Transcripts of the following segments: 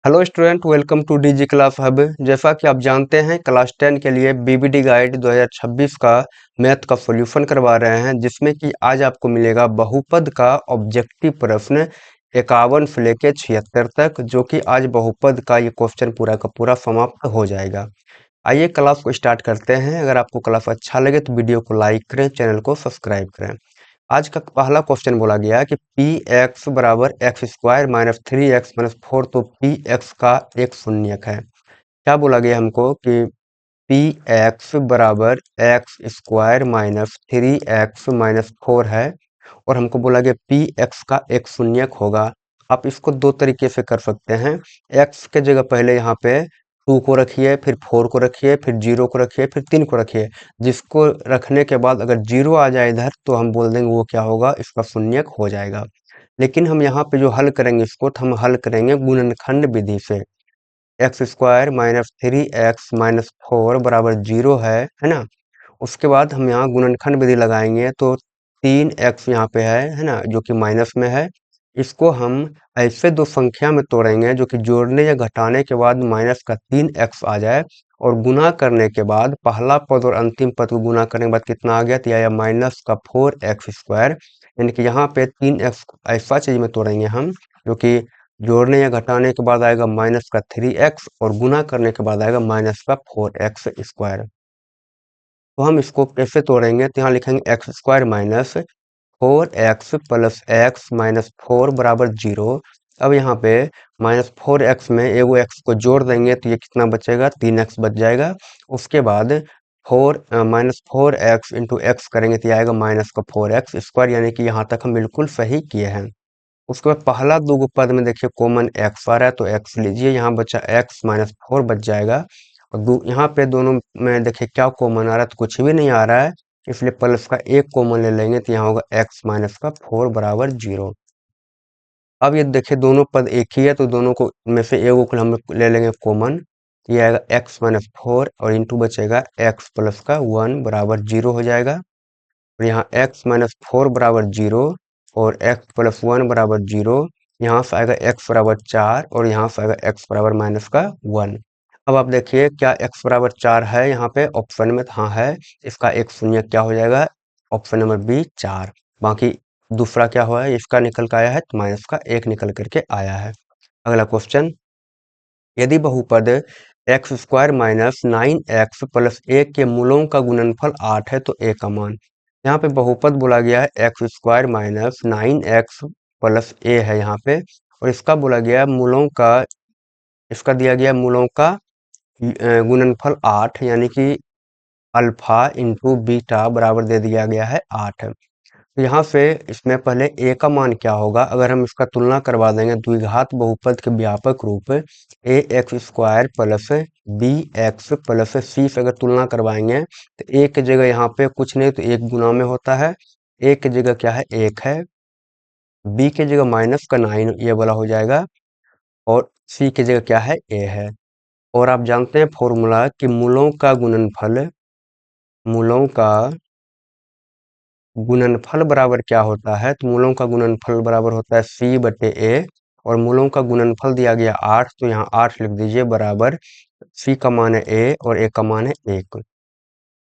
Hello student, welcome to DG class hub. जैसा कि आप जानते हैं, क्लास 10 के लिए बीबीडी गाइड 2026 का मैथ का सॉल्यूशन करवा रहे हैं, जिसमें कि आज आपको मिलेगा बहुपद का ऑब्जेक्टिव प्रश्न 51 से लेके 76 तक, जो कि आज बहुपद का ये क्वेश्चन पूरा का पूरा समाप्त हो जाएगा। आइए क्लास को स्टार्ट करते हैं। अगर आपको क्लास अच्छा लगे तो वीडियो को लाइक करें, चैनल को सब्सक्राइब करें। आज का पहला क्वेश्चन बोला गया है कि पी एक्स बराबर x square minus 3x minus 4, तो पी एक्स का एक शून्यक है। क्या बोला गया हमको कि पी एक्स बराबर x square minus 3x minus 4 है, और हमको बोला गया पी एक्स का एक शून्यक होगा। आप इसको दो तरीके से कर सकते हैं। एक्स के जगह पहले यहाँ पे 2 को रखिए, फिर 4 को रखिए, फिर 0 को रखिए, फिर 3 को रखिए। जिसको रखने के बाद अगर 0 आ जाए इधर, तो हम बोल देंगे वो क्या होगा, इसका शून्यक हो जाएगा। लेकिन हम यहाँ पे जो हल करेंगे इसको, तो हम हल करेंगे गुणनखंड विधि से। X square minus 3x minus 4 बराबर 0 है ना। उसके बाद हम यहाँ गुणनखंड विधि लगाएंगे, तो 3x यहाँ पे है ना, जो कि माइनस में है। इसको हम ऐसे दो संख्या में तोड़ेंगे जो कि जोड़ने या घटाने के बाद माइनस का 3x आ जाए, और गुना करने के बाद पहला पद और अंतिम पद को गुना करने के बाद कितना आ गया, तो यह माइनस का 4x स्क्वायर। यानी कि यहाँ पे 3x ऐसा चीज में तोड़ेंगे हम, जो कि जोड़ने या घटाने के बाद आएगा माइनस का 3x, और गुना करने के बाद आएगा माइनस का 4x स्क्वायर। तो हम इसको कैसे तोड़ेंगे, तो यहाँ लिखेंगे x square minus 4x plus x minus 4 बराबर 0। अब यहाँ पे माइनस 4x में एगो x को जोड़ देंगे, तो ये कितना बचेगा, 3x बच जाएगा। उसके बाद माइनस 4x इंटू एक्स करेंगे, तो ये आएगा माइनस का 4x स्क्वायर। यानी कि यहाँ तक हम बिल्कुल सही किए हैं। उसके बाद पहला दो पद में देखिए कॉमन x आ रहा है, तो x लीजिए। यहाँ बचा x माइनस 4 बच जाएगा। और यहाँ पे दोनों में देखिए क्या कॉमन आ रहा है, तो कुछ भी नहीं आ रहा है, इसलिए प्लस का एक कॉमन ले लेंगे, तो यहाँ होगा x माइनस का 4 बराबर 0। अब ये देखिए दोनों पद एक ही है, तो दोनों को में से एगो को हम ले लेंगे कॉमन। ये आएगा x माइनस 4 और इंटू बचेगा x प्लस का 1 बराबर 0 हो जाएगा। और यहाँ x माइनस 4 बराबर 0 और x प्लस 1 बराबर 0। यहाँ से आएगा x बराबर 4 और यहाँ से आएगा x बराबर माइनस का 1। अब आप देखिए क्या x बराबर 4 है यहाँ पे ऑप्शन में, तो हाँ है। इसका एक शून्य क्या हो जाएगा, ऑप्शन नंबर बी 4। बाकी दूसरा क्या हुआ है, इसका निकल के आया है, तो माइनस का 1 निकल करके आया है। अगला क्वेश्चन, यदि बहुपद x square minus 9x plus a के मूलों का गुणनफल 8 है, तो ए का मान। यहाँ पे बहुपद बोला गया है x square minus 9x plus a है यहाँ पे, और इसका बोला गया है मूलों का, इसका दिया गया मूलों का गुणनफल 8, यानी कि अल्फा इंटू बीटा बराबर दे दिया गया है 8। तो यहाँ से इसमें पहले ए का मान क्या होगा, अगर हम इसका तुलना करवा देंगे द्विघात बहुपद के व्यापक रूप a x square plus b x plus c से अगर तुलना करवाएंगे, तो ए की जगह यहाँ पे कुछ नहीं तो एक गुना में होता है। ए की जगह क्या है, एक है। बी की जगह माइनस का 9 ये वाला हो जाएगा, और सी की जगह क्या है, ए है। और आप जानते हैं फॉर्मूला कि मूलों का गुणनफल बराबर क्या होता है, तो मूलों का गुणनफल बराबर होता है सी बटे ए। और मूलों का गुणनफल दिया गया 8, तो यहाँ 8 लिख दीजिए बराबर सी का मान है ए और ए का मान है 1।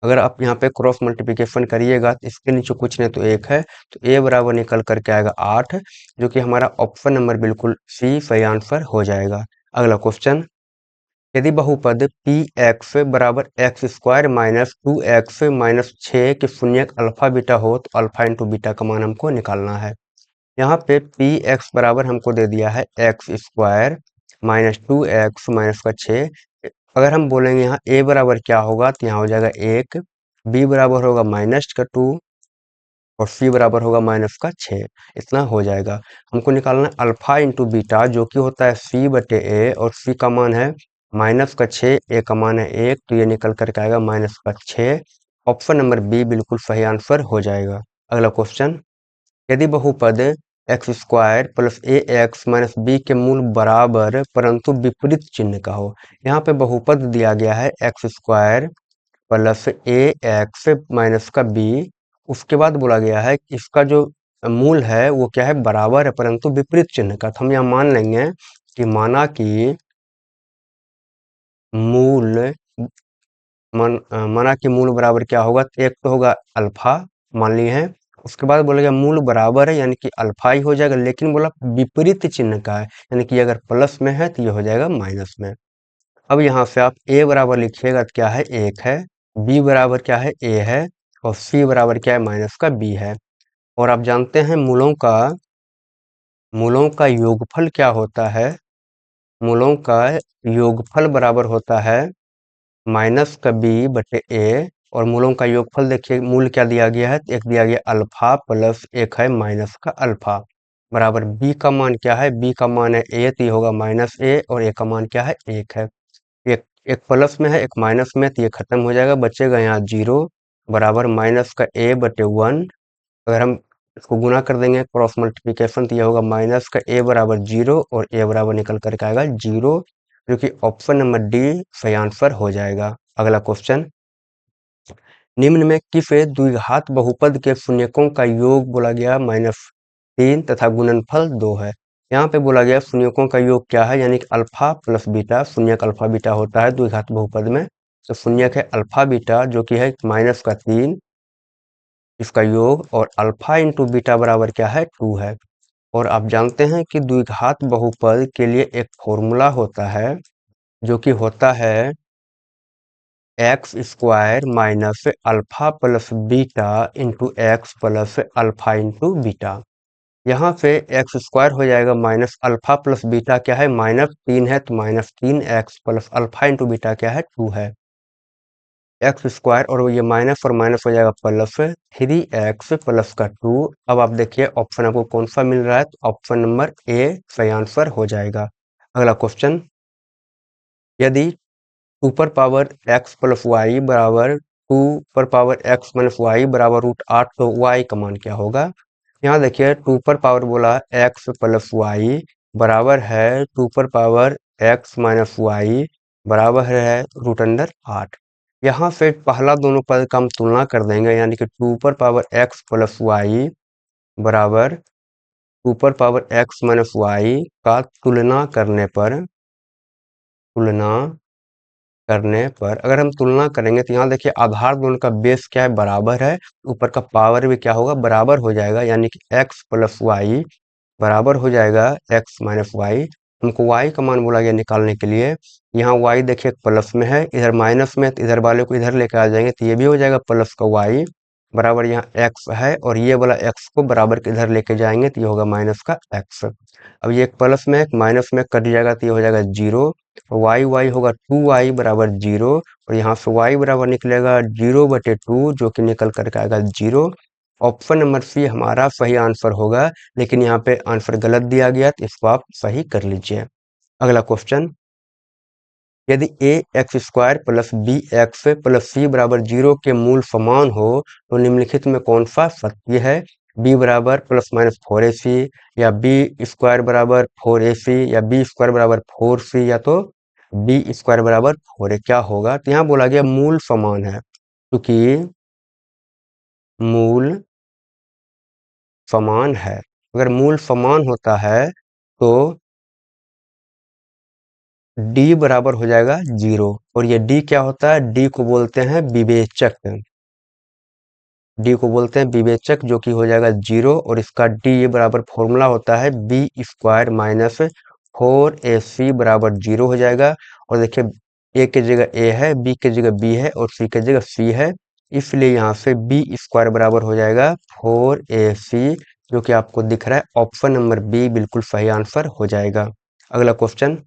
अगर आप यहाँ पे क्रॉस मल्टीप्लिकेशन करिएगा तो इसके नीचे कुछ नहीं तो 1 है, तो ए बराबर निकल करके आएगा 8, जो कि हमारा ऑप्शन नंबर बिल्कुल सी सही आंसर हो जाएगा। अगला क्वेश्चन, यदि बहुपद पी एक्स बराबर x square minus 2x minus 6 के शून्यक अल्फा बीटा हो, तो अल्फा इंटू बीटा का मान हमको निकालना है। यहाँ पे पी एक्स बराबर हमको दे दिया है x square minus 2x minus का 6। अगर हम बोलेंगे यहाँ ए बराबर क्या होगा, तो यहाँ हो जाएगा 1, बी बराबर होगा माइनस का 2, और सी बराबर होगा माइनस का 6। इतना हो जाएगा। हमको निकालना है अल्फा इंटू बीटा, जो कि होता है सी बटे ए, और सी का मान है माइनस का 6, ए का मान है 1, तो ये निकल करके आएगा माइनस का 6। ऑप्शन नंबर बी बिल्कुल सही आंसर हो जाएगा। अगला क्वेश्चन, यदि बहुपद एक्स स्क्वायर प्लस ए एक्स माइनस बी के मूल बराबर परंतु विपरीत चिन्ह का हो। यहाँ पे बहुपद दिया गया है एक्स स्क्वायर प्लस ए एक्स माइनस का बी। उसके बाद बोला गया है कि इसका जो मूल है वो क्या है, बराबर है परंतु विपरीत चिन्ह का। तो हम यहाँ मान लेंगे कि माना कि मूल माना कि मूल बराबर क्या होगा, तो एक तो होगा अल्फा मान लिए हैं, उसके बाद बोलेगा मूल बराबर है यानी कि अल्फा ही हो जाएगा, लेकिन बोला विपरीत चिन्ह का है, यानी कि अगर प्लस में है तो ये हो जाएगा माइनस में। अब यहाँ से आप a बराबर लिखिएगा तो क्या है, 1 है, b बराबर क्या है, a है, और c बराबर क्या है, माइनस का b है। और आप जानते हैं मूलों का योगफल क्या होता है, मूलों का योगफल बराबर होता है माइनस का b बटे a, और मूलों का योगफल देखिए मूल क्या दिया गया है, एक दिया गया अल्फा प्लस एक है माइनस का अल्फा, बराबर b का मान क्या है, b का मान है a, तो ये होगा माइनस a, और a का मान क्या है, 1 है। एक एक प्लस में है एक माइनस में, तो ये खत्म हो जाएगा, बचेगा यहाँ 0 बराबर माइनस का a बटे 1। अगर हम इसको गुना कर देंगे क्रॉस मल्टीप्लिकेशन, तो ये होगा माइनस का a बराबर 0 और a बराबर निकल करके आएगा 0, जो कि ऑप्शन नंबर डी सही आंसर हो जाएगा। अगला क्वेश्चन, निम्न में किस द्विघात बहुपद के शून्यकों का योग बोला गया -3 तथा गुणनफल 2 है। यहाँ पे बोला गया शून्यकों का योग क्या है, यानी कि अल्फा प्लस बीटा, शून्यक अल्फा बीटा होता है द्विघात बहुपद में, तो शून्यक है अल्फा बीटा जो कि है -3 इसका योग, और अल्फा इंटू बीटा बराबर क्या है, 2 है। और आप जानते हैं कि द्विघात बहुपद के लिए एक फॉर्मूला होता है जो कि होता है x square minus alpha plus beta into x plus alpha into beta. यहाँ पे एक्स स्क्वायर हो जाएगा माइनस अल्फा प्लस बीटा क्या है, -3 है, तो -3x plus alpha into beta क्या है, 2 है। एक्स स्क्वायर और ये माइनस और माइनस हो जाएगा प्लस 3x प्लस का 2। अब आप देखिए ऑप्शन आपको कौन सा मिल रहा है, तो ऑप्शन नंबर ए सही आंसर हो जाएगा। अगला क्वेश्चन, यदि 2 पर पावर x प्लस वाई बराबर 2 पर पावर x माइनस वाई बराबर √8, तो y का मान क्या होगा। यहाँ देखिए 2 पर पावर बोला x प्लस वाई बराबर है 2 पर पावर x माइनस वाई बराबर है √8। यहाँ से पहला दोनों पद का हम तुलना कर देंगे, यानी कि 2 पर पावर x प्लस वाई बराबर 2 पर पावर x माइनस वाई का तुलना करने पर अगर हम तुलना करेंगे तो यहाँ देखिए आधार दोनों का बेस क्या है, बराबर है, ऊपर का पावर भी क्या होगा, बराबर हो जाएगा, यानी कि x प्लस वाई बराबर हो जाएगा x माइनस वाई। हमको y का मान बोला गया निकालने के लिए, यहाँ y देखिए प्लस में है, इधर माइनस में, तो इधर वाले को इधर लेकर आ जाएंगे, तो ये भी हो जाएगा प्लस का y बराबर यहाँ x है, और ये वाला x को बराबर के इधर लेके जाएंगे तो ये होगा माइनस का x। अब ये एक प्लस में एक माइनस में कट जाएगा, तो ये हो जाएगा 0, y होगा 2y बराबर 0, और यहाँ से y बराबर निकलेगा 0 बटे 2, जो कि निकल करके आएगा 0। ऑप्शन नंबर सी हमारा सही आंसर होगा, लेकिन यहाँ पे आंसर गलत दिया गया, तो इसको आप सही कर लीजिए। अगला क्वेश्चन, यदि a x square plus b x plus c बराबर 0 के मूल समान हो तो निम्नलिखित में कौन सा सत्य है। बी बराबर प्लस माइनस 4ac, या बी स्क्वायर बराबर 4ac, या बी स्क्वायर बराबर 4c, या तो बी स्क्वायर बराबर 4a। क्या होगा, तो यहाँ बोला गया मूल समान है, क्योंकि मूल समान है, अगर मूल समान होता है तो d बराबर हो जाएगा 0, और ये d क्या होता है, d को बोलते हैं विवेचक, d को बोलते हैं विवेचक, जो कि हो जाएगा 0, और इसका d बराबर फॉर्मूला होता है बी स्क्वायर माइनस 4ac बराबर 0 हो जाएगा। और देखिए a की जगह a है, b की जगह b है, और c की जगह c है, इसलिए यहाँ से बी स्क्वायर बराबर हो जाएगा 4ac, जो कि आपको दिख रहा है, ऑप्शन नंबर बी बिल्कुल सही आंसर हो जाएगा। अगला क्वेश्चन,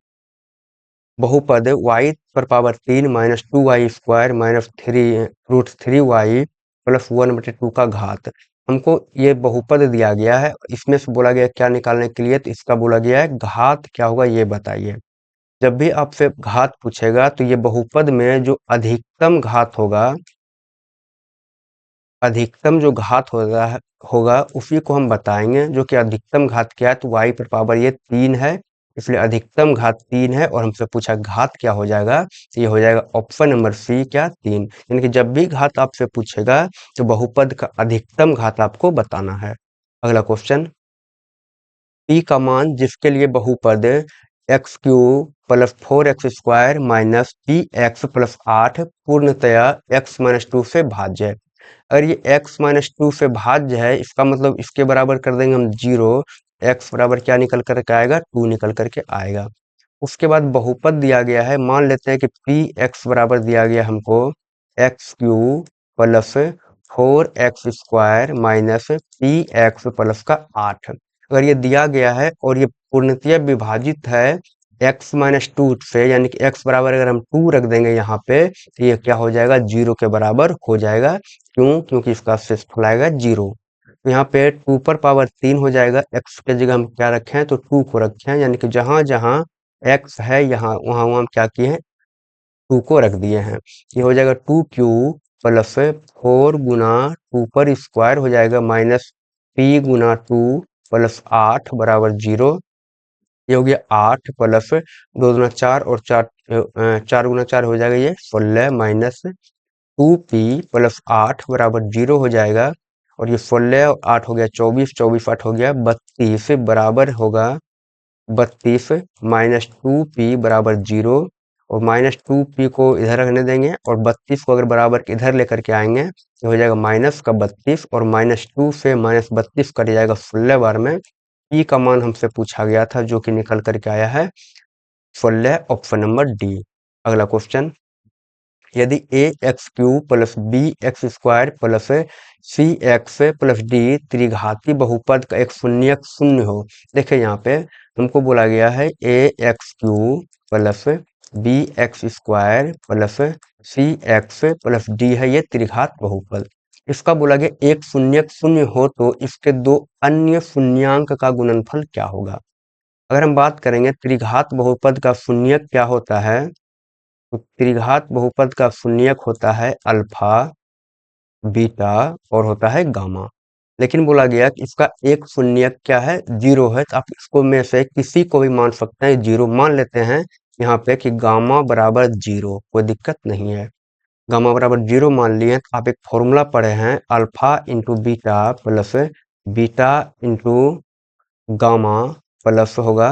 बहुपद y पर power 3 minus 2y square minus 3√3y plus 1/2 का घात। हमको ये बहुपद दिया गया है, इसमें से बोला गया क्या निकालने के लिए, तो इसका बोला गया है घात क्या होगा ये बताइए। जब भी आपसे घात पूछेगा तो ये बहुपद में जो अधिकतम जो घात होगा उसी को हम बताएंगे, जो कि अधिकतम घात क्या है, तो y पर पावर ये 3 है, इसलिए अधिकतम घात 3 है, और हमसे पूछा घात क्या हो जाएगा, तो ये हो जाएगा ऑप्शन नंबर सी क्या 3। यानी कि जब भी घात आपसे पूछेगा तो बहुपद का अधिकतम घात आपको बताना है। अगला क्वेश्चन, p का मान जिसके लिए बहुपद x cube plus 4x² minus P x plus 8 पूर्णतया x माइनस 2 से भाज्य है। अगर ये x माइनस 2 से भाज्य है, इसका मतलब इसके बराबर कर देंगे हम 0। x बराबर क्या निकल करके आएगा, 2 निकल करके आएगा। उसके बाद बहुपद दिया गया है, मान लेते हैं कि पी एक्स बराबर दिया गया हमको x cube plus 4x² minus P x plus का 8। अगर ये दिया गया है और ये पूर्णतया विभाजित है x माइनस 2 से, यानी कि x बराबर अगर हम 2 रख देंगे यहाँ पे, तो ये क्या हो जाएगा, 0 के बराबर हो जाएगा। क्यों? क्योंकि इसका शेषफल आएगा 0। तो यहाँ पे 2 पर पावर 3 हो जाएगा। x के जगह हम क्या रखे हैं, तो 2 को रखे हैं, यानी कि जहां जहां x है यहाँ वहां वहां हम क्या किए हैं, 2 को रख दिए हैं। ये हो जाएगा 2 क्यूब प्लस 4 गुना 2 पर स्क्वायर हो जाएगा माइनस p गुना 2 प्लस 8 बराबर 0। ये हो गया 8 प्लस 2 गुना 4 और 4 गुना 4 हो जाएगा ये 16 माइनस 2p प्लस 8 बराबर 0 हो जाएगा। और ये 16 और 8 हो गया 24, 24 8 हो गया 32 बराबर होगा 32 माइनस 2p बराबर 0। और माइनस 2p को इधर रखने देंगे और 32 को अगर बराबर के इधर लेकर के आएंगे तो हो जाएगा माइनस का 32, और माइनस 2 से माइनस 32 कट जाएगा 16 बार में। p का मान हमसे पूछा गया था जो कि निकल करके आया है 16, ऑप्शन नंबर डी। अगला क्वेश्चन, यदि a x cube plus b x square plus c x plus d त्रिघाती बहुपद का एक शून्यक शून्य हो। देखिए यहाँ पे हमको बोला गया है a x cube plus b x square plus c x plus d है ये त्रिघात बहुपद। इसका बोला गया एक शून्यक शून्य हो तो इसके दो अन्य शून्यांक का गुणनफल क्या होगा। अगर हम बात करेंगे त्रिघात बहुपद का शून्यक क्या होता है, तो त्रिघात बहुपद का शून्यक होता है अल्फा, बीटा और होता है गामा। लेकिन बोला गया कि इसका एक शून्यक क्या है, 0 है, तो आप इसको में से किसी को भी मान सकते हैं। 0 मान लेते हैं यहाँ पे कि गामा बराबर 0, कोई दिक्कत नहीं है। गामा बराबर 0 मान लिए, तो आप एक फॉर्मूला पढ़े हैं, alpha into beta plus beta into gamma plus होगा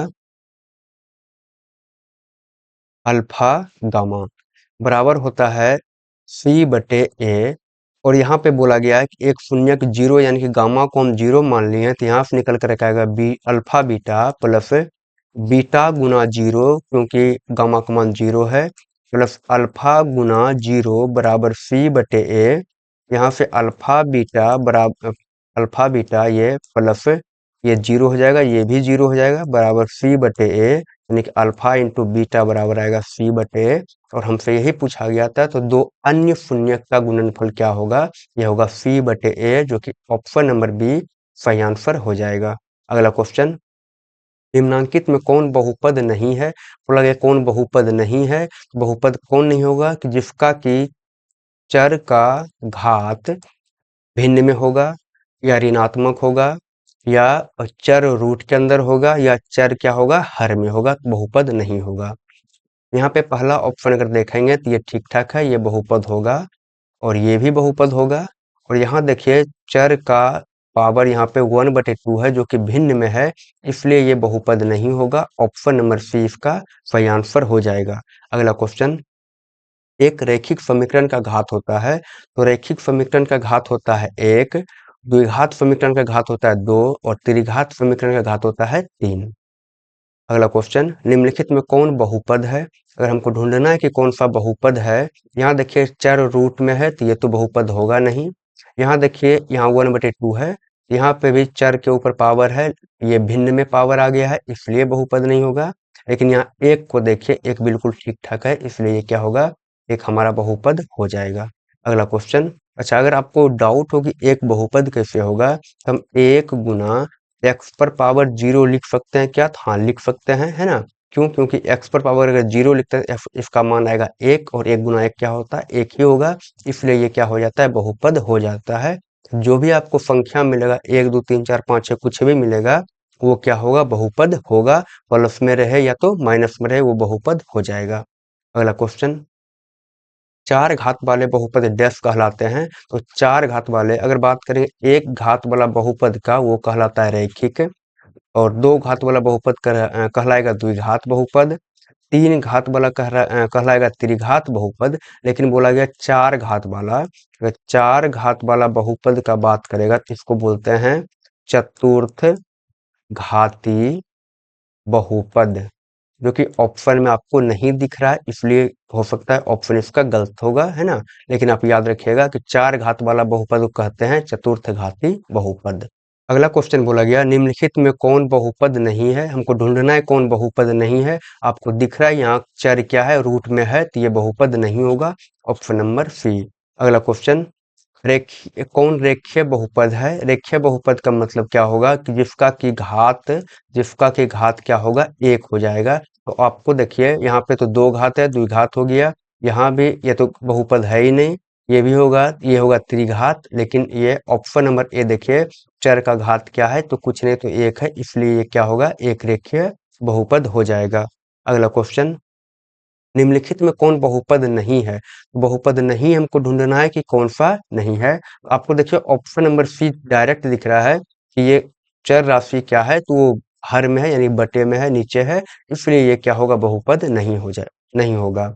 अल्फा गामा बराबर होता है C/A। और यहाँ पे बोला गया है कि एक शून्यक 0, यानी कि गामा को हम 0 मान लिए हैं, तो यहाँ से निकल कर आएगा b alpha beta plus beta गुना 0, क्योंकि गामा का मान 0 है, प्लस अल्फा गुना 0 बराबर C/A। यहाँ से अल्फा बीटा बराबर अल्फा बीटा ये प्लस ये 0 हो जाएगा, ये भी 0 हो जाएगा, बराबर C/A, यानी कि अल्फा इंटू बीटा बराबर आएगा C/A। और हमसे यही पूछा गया था, तो दो अन्य शून्यक का गुणनफल क्या होगा, यह होगा C/A, जो कि ऑप्शन नंबर बी सही आंसर हो जाएगा। अगला क्वेश्चन, निम्नांकित में कौन बहुपद नहीं है। बोला गया कौन बहुपद नहीं है, बहुपद कौन नहीं होगा कि जिसका कि चर का घात भिन्न में होगा, या ऋणात्मक होगा, या चर रूट के अंदर होगा, या चर क्या होगा, हर में होगा, तो बहुपद नहीं होगा। यहाँ पे पहला ऑप्शन अगर देखेंगे तो ये ठीक ठाक है, ये बहुपद होगा, और ये भी बहुपद होगा। और यहाँ देखिए चर का पावर यहाँ पे 1/2 है, जो कि भिन्न में है, इसलिए ये बहुपद नहीं होगा। ऑप्शन नंबर सी इसका सही आंसर हो जाएगा। अगला क्वेश्चन, एक रैखिक समीकरण का घात होता है, तो रैखिक समीकरण का घात होता है 1, द्विघात समीकरण का घात होता है 2, और त्रिघात समीकरण का घात होता है 3। अगला क्वेश्चन, निम्नलिखित में कौन बहुपद है। अगर हमको ढूंढना है कि कौन सा बहुपद है, यहाँ देखिए चर रूट में है, तो ये तो बहुपद होगा नहीं। यहाँ देखिए यहाँ 1/2 है, यहाँ पे भी चर के ऊपर पावर है, ये भिन्न में पावर आ गया है, इसलिए बहुपद नहीं होगा। लेकिन यहाँ एक को देखिए, एक बिल्कुल ठीक ठाक है, इसलिए ये क्या होगा, एक हमारा बहुपद हो जाएगा। अगला क्वेश्चन, अच्छा अगर आपको डाउट हो कि एक बहुपद कैसे होगा, तो हम 1 गुना x पर पावर 0 लिख सकते हैं क्या, तो हाँ लिख सकते हैं, है ना। क्यों? क्योंकि x पर पावर अगर 0 लिखते हैं इसका मान आएगा 1, और 1 गुना 1 क्या होता है, 1 ही होगा, इसलिए ये क्या हो जाता है, बहुपद हो जाता है। जो भी आपको संख्या मिलेगा 1 2 3 4 5 6 कुछ भी मिलेगा, वो क्या होगा, बहुपद होगा। प्लस में रहे या तो माइनस में रहे, वो बहुपद हो जाएगा। अगला क्वेश्चन, चार घात वाले बहुपद डैश कहलाते हैं, तो चार घात वाले अगर बात करें एक घात वाला बहुपद का, वो कहलाता है रैखिक। और 2 घात वाला बहुपद कहलाएगा द्विघात बहुपद, 3 घात वाला कहलाएगा त्रिघात बहुपद, लेकिन बोला गया 4 घात वाला, अगर 4 घात वाला बहुपद का बात करेगा तो इसको बोलते हैं चतुर्थ घाती बहुपद, जो कि ऑप्शन में आपको नहीं दिख रहा है, इसलिए हो सकता है ऑप्शन इसका गलत होगा, है ना। लेकिन आप याद रखिएगा कि 4 घात वाला बहुपद को कहते हैं चतुर्थ घाती बहुपद। अगला क्वेश्चन बोला गया निम्नलिखित में कौन बहुपद नहीं है, हमको ढूंढना है कौन बहुपद नहीं है। आपको दिख रहा है यहाँ चर क्या है, रूट में है, तो ये बहुपद नहीं होगा, ऑप्शन नंबर सी। अगला क्वेश्चन कौन रेखीय बहुपद है। रेखीय बहुपद का मतलब क्या होगा कि जिसका की घात क्या होगा, 1 हो जाएगा। तो आपको देखिए यहाँ पे तो 2 घात है, द्विघात हो गया, यहाँ भी ये तो बहुपद है ही नहीं, ये भी होगा, ये होगा त्रिघात, लेकिन ये ऑप्शन नंबर ए देखिए चर का घात क्या है, तो कुछ नहीं तो 1 है, इसलिए ये क्या होगा, एक रेखीय बहुपद हो जाएगा। अगला क्वेश्चन निम्नलिखित में कौन बहुपद नहीं है। बहुपद नहीं हमको ढूंढना है कि कौन सा नहीं है। आपको देखिए ऑप्शन नंबर सी डायरेक्ट दिख रहा है कि ये चर राशि क्या है, तो वो हर में है, यानी बटे में है, नीचे है, इसलिए ये क्या होगा, बहुपद नहीं होगा।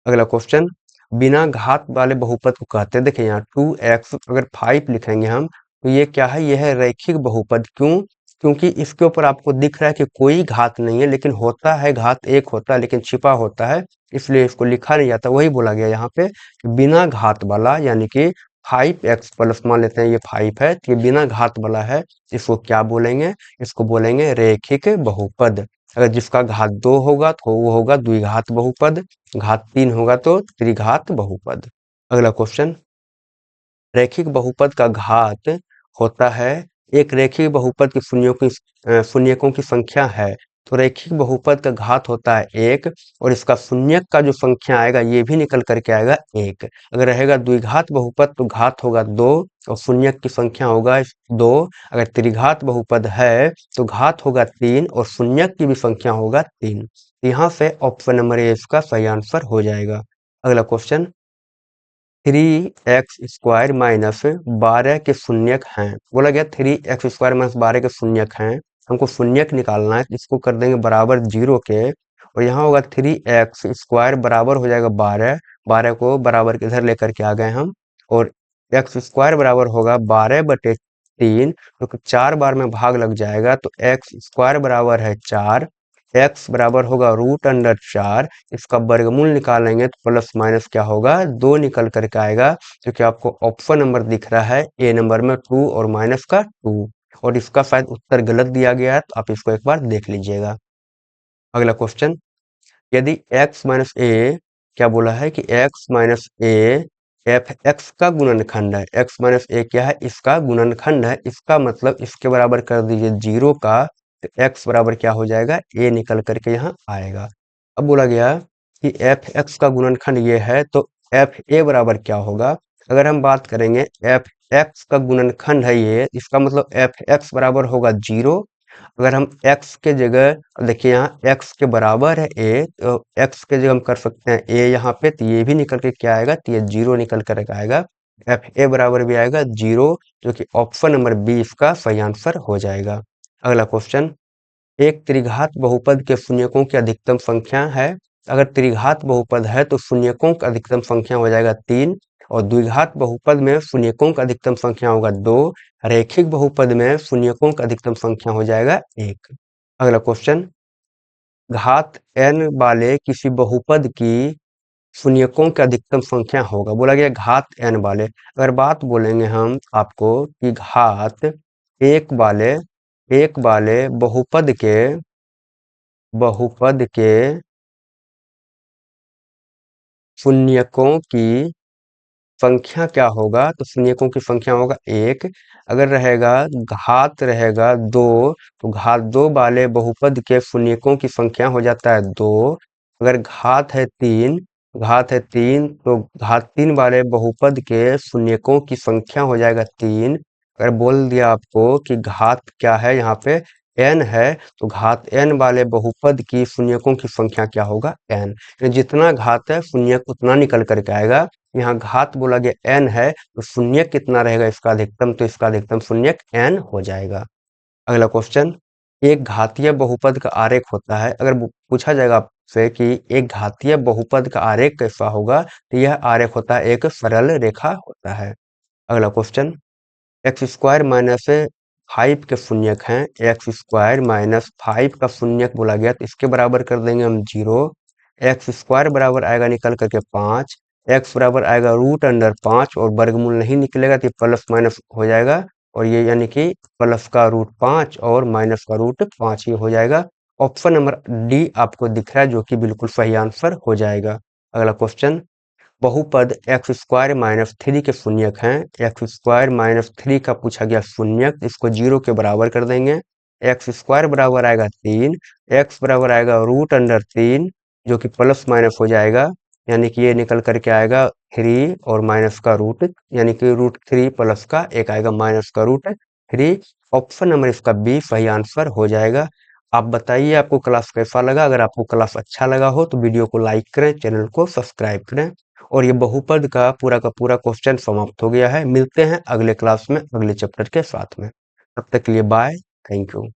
अगला क्वेश्चन बिना घात वाले बहुपद को कहते हैं। देखिए यहाँ 2x अगर 5 लिखेंगे हम, तो ये क्या है, यह है रैखिक बहुपद। क्यों? क्योंकि इसके ऊपर आपको दिख रहा है कि कोई घात नहीं है, लेकिन होता है घात 1 होता है, लेकिन छिपा होता है, इसलिए इसको लिखा नहीं जाता। वही बोला गया यहाँ पे कि बिना घात वाला, यानी कि 5x प्लस, मान लेते हैं ये 5 है, तो ये बिना घात वाला है, इसको क्या बोलेंगे, इसको बोलेंगे रैखिक बहुपद। अगर जिसका घात 2 होगा तो वो होगा द्विघात बहुपद, घात 3 होगा तो त्रिघात बहुपद। अगला क्वेश्चन रैखिक बहुपद का घात होता है, एक रैखिक बहुपद की शून्यकों की संख्या है, तो रैखिक बहुपद का घात होता है 1, और इसका शून्यक का जो संख्या आएगा ये भी निकल करके आएगा 1। अगर रहेगा द्विघात बहुपद तो घात होगा 2 और शून्यक की संख्या होगा 2। अगर त्रिघात बहुपद है तो घात होगा 3 और शून्यक की भी संख्या होगा 3। यहाँ से ऑप्शन नंबर ए इसका सही आंसर हो जाएगा। अगला क्वेश्चन 3x² माइनस 12 के शून्यक हैं। बोला गया 3x² माइनस 12 के शून्यक हैं, हमको शून्यक निकालना है, इसको कर देंगे बराबर 0 के, और यहाँ होगा 3x² बराबर हो जाएगा 12, 12 को बराबर के इधर लेकर के आ गए हम, और x² बराबर होगा 12/3, क्योंकि 4 बार में भाग लग जाएगा, तो x² बराबर है 4, x बराबर होगा √4, इसका वर्गमूल निकालेंगे तो प्लस माइनस क्या होगा, 2 निकल करके आएगा, क्योंकि आपको ऑप्शन नंबर दिख रहा है ए नंबर में 2 और माइनस का 2, और इसका शायद उत्तर गलत दिया गया है, तो आप इसको एक बार देख लीजिएगा। अगला क्वेश्चन यदि x माइनस ए, क्या बोला है कि x minus A F x का गुणनखंड है, x माइनस ए क्या है, इसका गुणनखंड है, इसका मतलब इसके बराबर कर दीजिए 0 का, तो x बराबर क्या हो जाएगा, a निकल करके यहाँ आएगा। अब बोला गया कि एफ एक्स का गुणनखंड ये है, तो एफ ए बराबर क्या होगा। अगर हम बात करेंगे एफ एक्स का गुणनखंड है ये, इसका मतलब एफ एक्स बराबर होगा 0। अगर हम x के जगह देखिए यहाँ x के बराबर है a, तो x के जगह हम कर सकते हैं a यहाँ पे, तो ये भी निकल के क्या आएगा, तो ये 0 निकल कर आएगा, एफ ए बराबर भी आएगा 0, जो कि ऑप्शन नंबर बी इसका सही आंसर हो जाएगा। अगला क्वेश्चन एक त्रिघात बहुपद के शून्यकों की अधिकतम संख्या है। अगर त्रिघात बहुपद है तो शून्यकों की अधिकतम संख्या हो जाएगा 3, और द्विघात बहुपद में शून्यकों की अधिकतम संख्या होगा 2, रैखिक बहुपद में शून्यकों की अधिकतम संख्या हो जाएगा 1। अगला क्वेश्चन घात n वाले किसी बहुपद की शून्यकों की अधिकतम संख्या होगा। बोला गया घात n वाले, अगर बात बोलेंगे हम आपको कि घात एक वाले बहुपद के शून्यकों की संख्या क्या होगा, तो शून्यकों की संख्या होगा 1। अगर रहेगा 2, तो घात 2 वाले बहुपद के शून्यकों की संख्या हो जाता है 2। अगर घात है 3, तो घात 3 वाले बहुपद के शून्यकों की संख्या हो जाएगा 3। अगर बोल दिया आपको कि घात क्या है, यहाँ पे n है, तो घात n वाले बहुपद की शून्यकों की संख्या क्या होगा, n। जितना घात है शून्यक उतना निकल करके आएगा। यहाँ घात बोला गया n है, तो शून्यक कितना रहेगा इसका अधिकतम, तो इसका अधिकतम शून्यक n हो जाएगा। अगला क्वेश्चन एक घातीय बहुपद का आरेख होता है। अगर पूछा जाएगा आपसे कि एक घातीय बहुपद का आरेख कैसा होगा, तो यह आरेख होता है एक सरल रेखा होता है। अगला क्वेश्चन, एक्स स्क्वायर माइनस 5 के शून्यक हैं। एक्स स्क्वायर माइनस 5 का शून्यक बोला गया, तो इसके बराबर कर देंगे हम 0। एक्स स्क्वायर बराबर आएगा निकल करके 5। एक्स बराबर आएगा रूट अंडर 5 और वर्गमूल नहीं निकलेगा तो प्लस माइनस हो जाएगा, और ये यानी कि प्लस का रूट 5 और माइनस का रूट 5 ही हो जाएगा। ऑप्शन नंबर डी आपको दिख रहा है, जो कि बिल्कुल सही आंसर हो जाएगा। अगला क्वेश्चन, बहुपद एक्स स्क्वायर माइनस 3 के शून्यक हैं। एक्स स्क्वायर माइनस 3 का पूछा गया शून्यक, इसको 0 के बराबर कर देंगे। एक्स स्क्वायर बराबर आएगा 3। एक्स बराबर आएगा रूट अंडर 3, जो कि प्लस माइनस हो जाएगा, यानी कि ये निकल करके आएगा 3 और माइनस का रूट, यानी कि रूट 3 प्लस का एक आएगा माइनस का रूट 3। ऑप्शन नंबर इसका बी सही आंसर हो जाएगा। आप बताइए आपको क्लास कैसा लगा। अगर आपको क्लास अच्छा लगा हो तो वीडियो को लाइक करें, चैनल को सब्सक्राइब करें। और ये बहुपद का पूरा क्वेश्चन समाप्त हो गया है। मिलते हैं अगले क्लास में अगले चैप्टर के साथ में। तब तक के लिए बाय, थैंक यू।